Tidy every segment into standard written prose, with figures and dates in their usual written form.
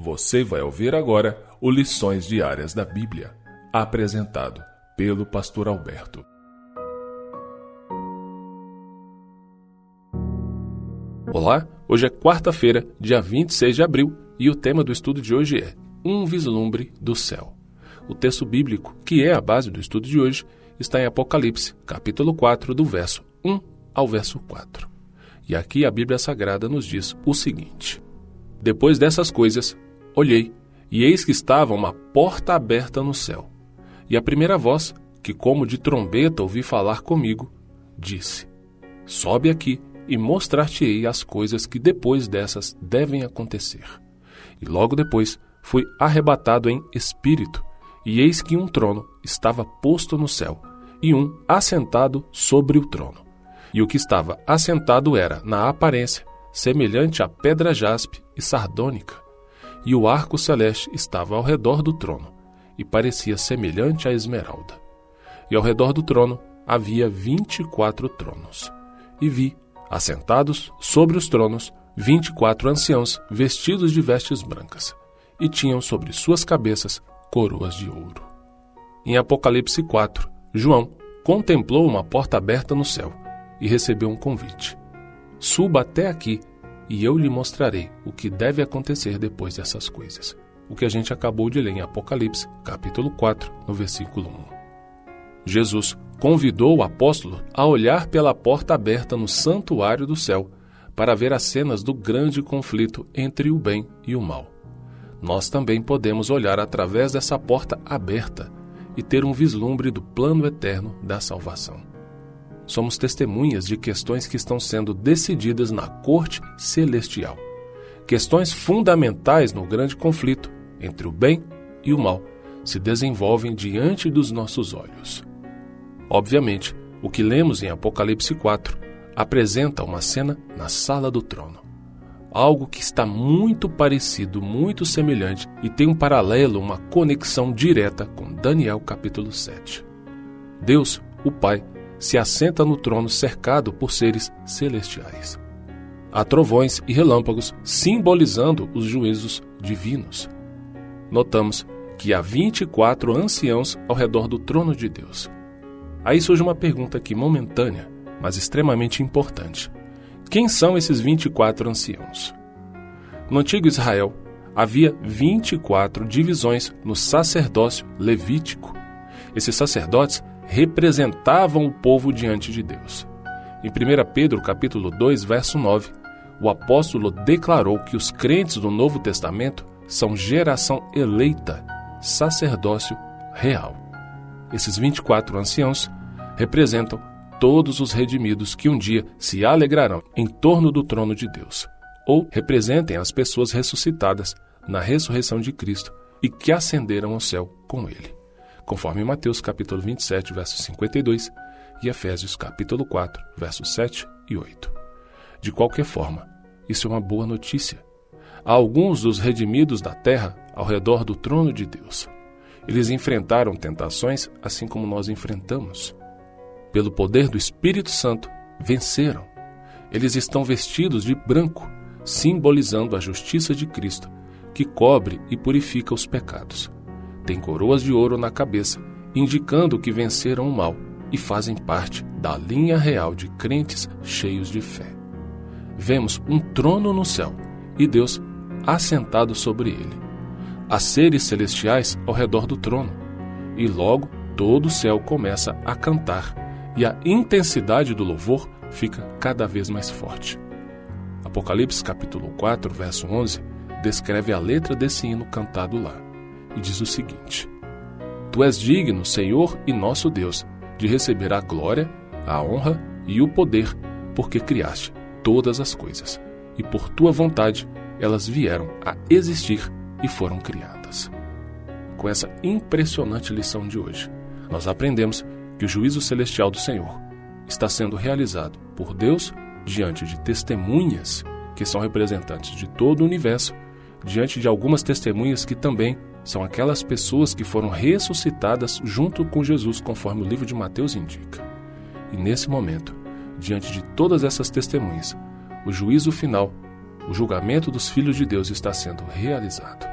Você vai ouvir agora o Lições Diárias da Bíblia, apresentado pelo Pastor Alberto. Olá, hoje é quarta-feira, dia 26 de abril, e o tema do estudo de hoje é Um Vislumbre do Céu. O texto bíblico, que é a base do estudo de hoje, está em Apocalipse, capítulo 4, do verso 1 ao verso 4. E aqui a Bíblia Sagrada nos diz o seguinte: Depois dessas coisas, olhei, e eis que estava uma porta aberta no céu. E a primeira voz, que como de trombeta ouvi falar comigo, disse: Sobe aqui, e mostrar-te-ei as coisas que depois dessas devem acontecer. E logo depois fui arrebatado em espírito, e eis que um trono estava posto no céu, e um assentado sobre o trono. E o que estava assentado era, na aparência, semelhante a pedra jaspe e sardônica, e o arco celeste estava ao redor do trono, e parecia semelhante à esmeralda. E ao redor do trono havia 24 tronos. E vi, assentados sobre os tronos, 24 anciãos vestidos de vestes brancas, e tinham sobre suas cabeças coroas de ouro. Em Apocalipse 4, João contemplou uma porta aberta no céu, e recebeu um convite: Suba até aqui, e eu lhe mostrarei o que deve acontecer depois dessas coisas. O que a gente acabou de ler em Apocalipse, capítulo 4, no versículo 1. Jesus convidou o apóstolo a olhar pela porta aberta no santuário do céu para ver as cenas do grande conflito entre o bem e o mal. Nós também podemos olhar através dessa porta aberta e ter um vislumbre do plano eterno da salvação. Somos testemunhas de questões que estão sendo decididas na corte celestial. Questões fundamentais no grande conflito entre o bem e o mal se desenvolvem diante dos nossos olhos. Obviamente, o que lemos em Apocalipse 4 apresenta uma cena na sala do trono. Algo que está muito parecido, muito semelhante e tem um paralelo, uma conexão direta com Daniel capítulo 7. Deus, o Pai, se assenta no trono cercado por seres celestiais. Há trovões e relâmpagos simbolizando os juízos divinos. Notamos que há 24 anciãos ao redor do trono de Deus. Aí surge uma pergunta aqui momentânea, mas extremamente importante. Quem são esses 24 anciãos? No antigo Israel, havia 24 divisões no sacerdócio levítico. Esses sacerdotes representavam o povo diante de Deus. Em 1 Pedro capítulo 2, verso 9, o apóstolo declarou que os crentes do Novo Testamento são geração eleita, sacerdócio real. Esses 24 anciãos representam todos os redimidos que um dia se alegrarão em torno do trono de Deus, ou representem as pessoas ressuscitadas na ressurreição de Cristo e que ascenderam ao céu com Ele, conforme Mateus capítulo 27, verso 52 e Efésios capítulo 4, versos 7 e 8. De qualquer forma, isso é uma boa notícia. Há alguns dos redimidos da terra ao redor do trono de Deus. Eles enfrentaram tentações assim como nós enfrentamos. Pelo poder do Espírito Santo, venceram. Eles estão vestidos de branco, simbolizando a justiça de Cristo, que cobre e purifica os pecados. Têm coroas de ouro na cabeça, indicando que venceram o mal e fazem parte da linha real de crentes cheios de fé. Vemos um trono no céu e Deus assentado sobre ele. Há seres celestiais ao redor do trono, e logo todo o céu começa a cantar, e a intensidade do louvor fica cada vez mais forte. Apocalipse capítulo 4, verso 11, descreve a letra desse hino cantado lá, e diz o seguinte: Tu és digno, Senhor e nosso Deus, de receber a glória, a honra e o poder, porque criaste todas as coisas, e por tua vontade elas vieram a existir e foram criadas. Com essa impressionante lição de hoje, nós aprendemos que o juízo celestial do Senhor está sendo realizado por Deus diante de testemunhas que são representantes de todo o universo, diante de algumas testemunhas que também são aquelas pessoas que foram ressuscitadas junto com Jesus, conforme o livro de Mateus indica. E nesse momento, diante de todas essas testemunhas, o juízo final, o julgamento dos filhos de Deus está sendo realizado.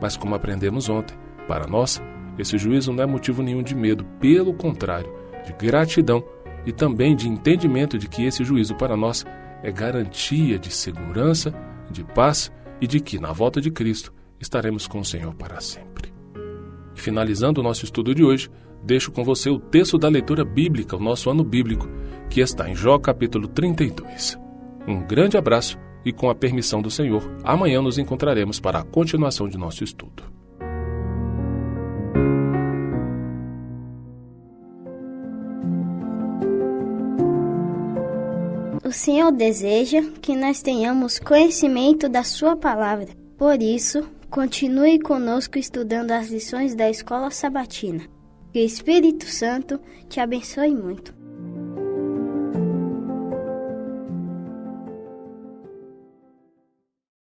Mas como aprendemos ontem, para nós, esse juízo não é motivo nenhum de medo, pelo contrário, de gratidão e também de entendimento de que esse juízo para nós é garantia de segurança, de paz e de que, na volta de Cristo, estaremos com o Senhor para sempre. E finalizando o nosso estudo de hoje, deixo com você o texto da leitura bíblica, o nosso ano bíblico, que está em Jó capítulo 32. Um grande abraço e, com a permissão do Senhor, amanhã nos encontraremos para a continuação de nosso estudo. O Senhor deseja que nós tenhamos conhecimento da Sua palavra. Por isso, continue conosco estudando as lições da Escola Sabatina. Que o Espírito Santo te abençoe muito.